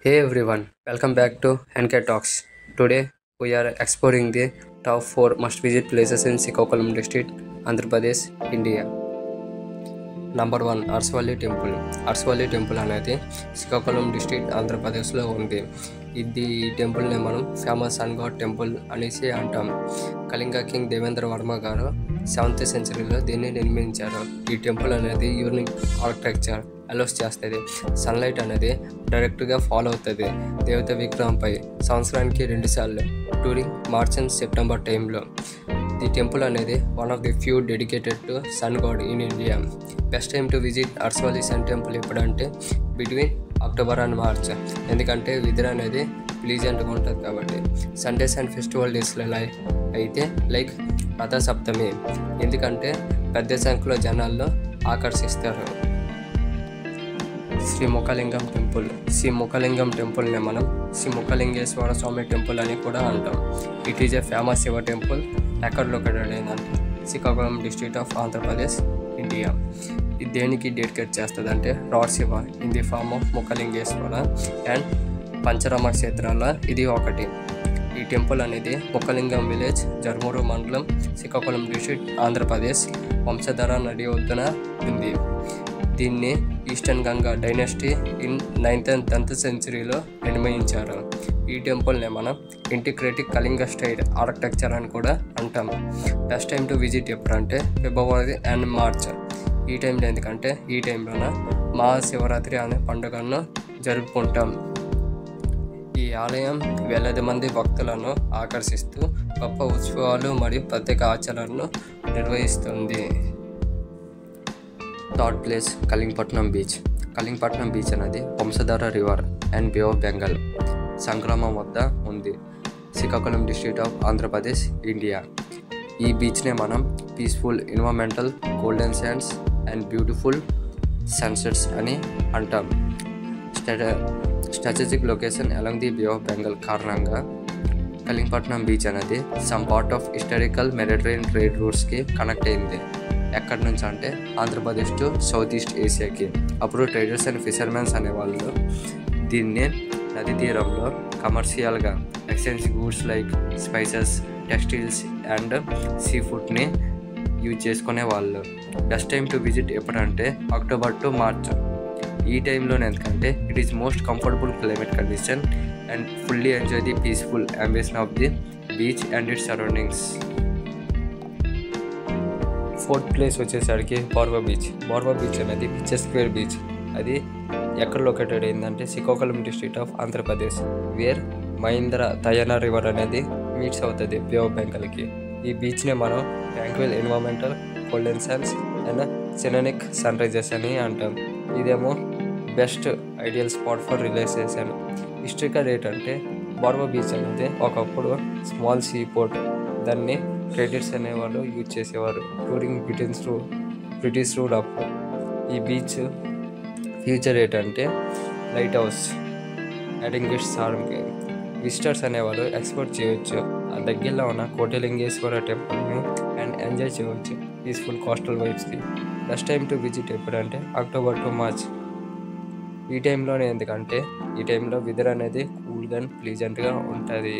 Hey everyone, welcome back to NK Talks. Today we are exploring the top 4 must visit places in Srikakulam district, Andhra Pradesh, India. Number 1 Arasavalli temple. Arasavalli temple అనేది Srikakulam district ఆంధ్రప్రదేశ్లో ఉంది. ఈ టెంపుల్ని మనం famous sun God temple అనేసి అంటాం. Kalinga king Devendra Varma గారు 7th సెంచరీలో దీన్ని నిర్మించారు. ఈ టెంపుల్ అనేది యూనిక్ ఆర్కిటెక్చర్ అలౌస్ చేస్తుంది. సన్లైట్ అనేది డైరెక్ట్గా ఫాలో అవుతుంది దేవత విగ్రహంపై సంవత్సరానికి 2 సార్లు డ్యూరింగ్ మార్చ్ అండ్ సెప్టెంబర్ టైంలో. ది టెంపుల్ అనేది one of the few dedicated to sun god in India. Best time to visit Arasavalli sun temple ఎప్పుడంటే బిట్వీన్ అక్టోబర్ అండ్ మార్చ్. ఎందుకంటే వెదర్ అనేది ప్లీజెంట్గా ఉంటుంది కాబట్టి. సండేస్ అండ్ ఫెస్టివల్ డేస్లో అయితే లైక్ రథసప్తమి, ఎందుకంటే పెద్ద సంఖ్యలో జనాల్లో ఆకర్షిస్తారు. శ్రీ ముఖలింగం టెంపుల్. శ్రీ ముఖలింగం టెంపుల్ని మనం శ్రీ ముఖలింగేశ్వర స్వామి టెంపుల్ అని కూడా అంటాం. It is a famous Shiva temple. ఎక్కడ లొకేటెడ్ అయిందంటే Srikakulam district of Andhra Pradesh, India. ఇది దేనికి డెడికేట్ చేస్తుంది అంటే Lord Shiva in the form of Mukhalingeswara and Pancharama క్షేత్రాల్లో ఇది ఒకటి. ఈ టెంపుల్ అనేది ముఖలింగం విలేజ్, జర్మూరు మండలం, శ్రీకాకుళం డిస్ట్రిక్ట్, ఆంధ్రప్రదేశ్ వంశధార నది ఒడ్డున ఉంది. దీన్ని eastern Ganga dynasty in 9th and 10th సెంచరీలో నిర్మించారు. ఈ టెంపుల్ని మనం ఇంటిగ్రేటివ్ కళింగ స్టైల్ ఆర్కిటెక్చర్ అని కూడా అంటాం. బెస్ట్ టైం టు విజిట్ ఎప్పుడంటే ఫిబ్రవరి అండ్ మార్చ్. ఈ టైంలో ఎందుకంటే ఈ టైంలోన మహాశివరాత్రి అనే పండుగను జరుపుకుంటాం. ఈ ఆలయం వేలాది మంది భక్తులను ఆకర్షిస్తూ గొప్ప ఉత్సవాలు మరియు ప్రత్యేక ఆచరణను నిర్వహిస్తుంది. Third place Kalingapatnam beach. Kalingapatnam beach అనేది Vamsadhara river and bay of Bengal సంగ్రామం వద్ద ఉంది. Srikakulam district of Andhra Pradesh, India. ఈ బీచ్నే మనం peaceful environmental golden sands and beautiful sunsets అని అంటాం. Strategic location along the bay of Bengal కారణంగా కళింగపట్నం బీచ్ అనేది some part of historical maritime trade రూట్స్కి కనెక్ట్ అయింది. ఎక్కడి నుంచి అంటే ఆంధ్రప్రదేశ్ టు సౌత్ ఈస్ట్ ఏషియాకి. అప్పుడు ట్రేడర్స్ అండ్ ఫిషర్మెన్స్ అనేవాళ్ళు దీన్ని నది తీరంలో కమర్షియల్గా exchange goods like spices, textiles and sea ఫుడ్ని యూజ్ చేసుకునే వాళ్ళు. బెస్ట్ టైం టు విజిట్ ఎప్పుడంటే అక్టోబర్ టు మార్చ్. ఈ టైంలోనే ఎందుకంటే it is most comfortable climate condition and fully enjoy the peaceful ambience of the beach and its surroundings. 4th place వచ్చేసరికి Baruva beach. Baruva beach అనేది beaches square beach. అది ఎక్కడ located అయిందంటే Srikakulam district of Andhra Pradesh, where Mahendra Tanaya river అనేది meets అవుతుంది బే of బెంగాల్కి. ఈ బీచ్నే మనం tranquil environmental golden sands and scenic sunrises అని అంటాం. ఇదేమో best ideal spot for relaxation. Historical rate అంటే బార్వా బీచ్ అనేది ఒకప్పుడు స్మాల్ సీ పోర్ట్. దాన్ని ట్రేడర్స్ అనేవాళ్ళు యూజ్ చేసేవారు డ్యూరింగ్ బ్రిటిష్ రూల్ అప్పుడు. ఈ బీచ్ ఫ్యూచర్ ఏంటంటే లైట్ హౌస్ యాడింగ్ ఇట్స్ చార్మ్కి విజిటర్స్ అనేవాళ్ళు ఎక్స్ప్లోర్ చేయవచ్చు. ఆ దగ్గరలో ఉన్న కోటిలింగేశ్వర టెంపుల్ని అండ్ ఎంజాయ్ చేయవచ్చు పీస్ఫుల్ కోస్టల్ వైబ్స్కి. బెస్ట్ టైం టు విజిట్ ఎప్పుడంటే అక్టోబర్ టు మార్చ్. ఈ టైంలోనే ఎందుకంటే ఈ టైంలో వెదర్ అనేది కూల్గా అండ్ ప్లీజెంట్గా ఉంటుంది.